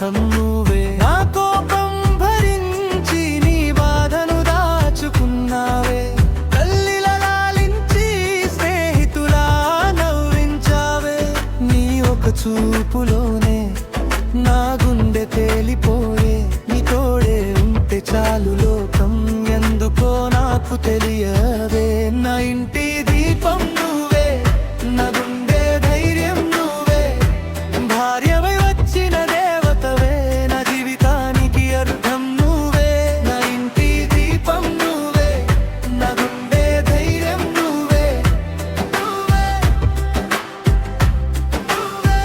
అర్థం నువ్వే. నా కోపం భరించి నీ బాధను దాచుకున్నావే. తల్లిలా లాలించి స్నేహితులా నవ్వించావే. నీ ఒక చూపులోనే నా గుండె తేలిపోయే. నీ తోడే ఉంటే చాలు లోకం ఎందుకో నాకు తెలియదే. నా ఇంటి దీపం నువ్వే, నా గుండె ధైర్యం నువ్వే. భార్యవై వచ్చిన దేవతవే, నా జీవితానికి అర్థం నువ్వే. నా ఇంటి దీపం నువ్వే, నా గుండె ధైర్యం నువ్వే. నువ్వే, నువ్వే.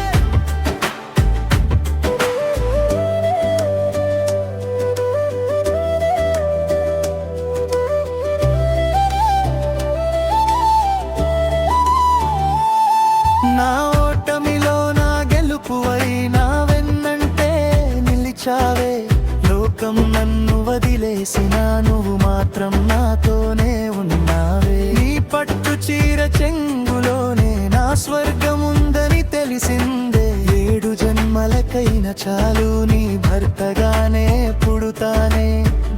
నా ఓటమిలో నా గెలుపువై నా వెన్నంటే నిలిచావే. లోకం నన్ను వదిలేసినా నువ్వు మాత్రం నాతోనే ఉన్నావే. నీ పట్టు చీర చెంగులోనే నా స్వర్గం ఉందని తెలిసిందే. 7 జన్మలకైనా చాలు నీ భర్తగానే పుడుతానే.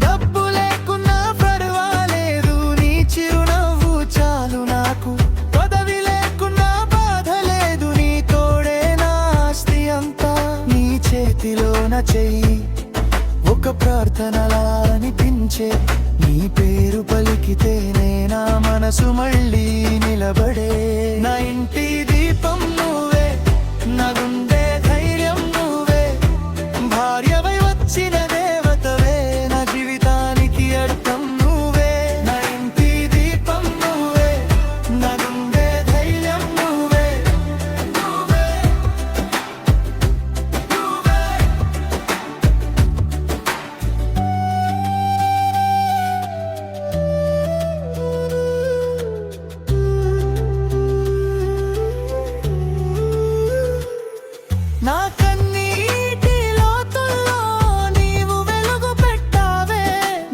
డబ్బు లేకున్నా పర్వాలేదు, నీ చిరునవ్వు చాలు నాకు. పదవి లేకున్నా బాధ లేదు, నీ తోడే నా ఆస్తి అంతా. నీ చేతిలోన చెయ్యి ఒక ప్రార్థనలా అనిపించే. నీ పేరు పలికితేనే నా మనసు మళ్ళీ నిలబడే. నా ఇంటి దీపం నువ్వే, నా గుండె ధైర్యం నువ్వే. భార్యవై వచ్చిన దేవతవే, నా జీవితానికి అర్థం నువ్వే. నా ఇంటి దీపం నువ్వే, నా గుండె ధైర్యం నువ్వే. నువ్వే, నువ్వే. నా కన్నీటి లోతుల్లో నీవు వెలుగు పెట్టావే.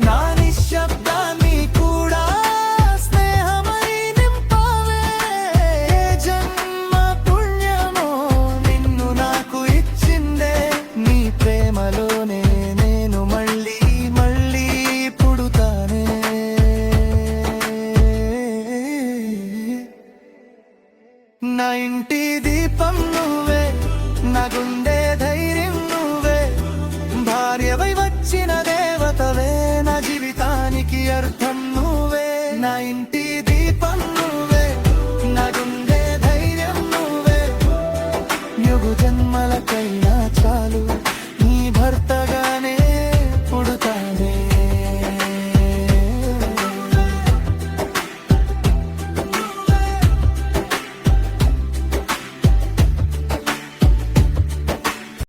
నా నిశ్శబ్దాన్ని కూడా స్నేహమై నింపావే. ఏ జన్మ పుణ్యమో నిన్ను నాకు ఇచ్చిందే. నీ ప్రేమలోనే నేను మళ్ళీ మళ్ళీ పుడుతానే. నా ఇంటి దీపం నువ్వే, నా గుండె ధైర్యం నువ్వే. భార్యవై వచ్చిన దేవతవే, నా జీవితానికి అర్థం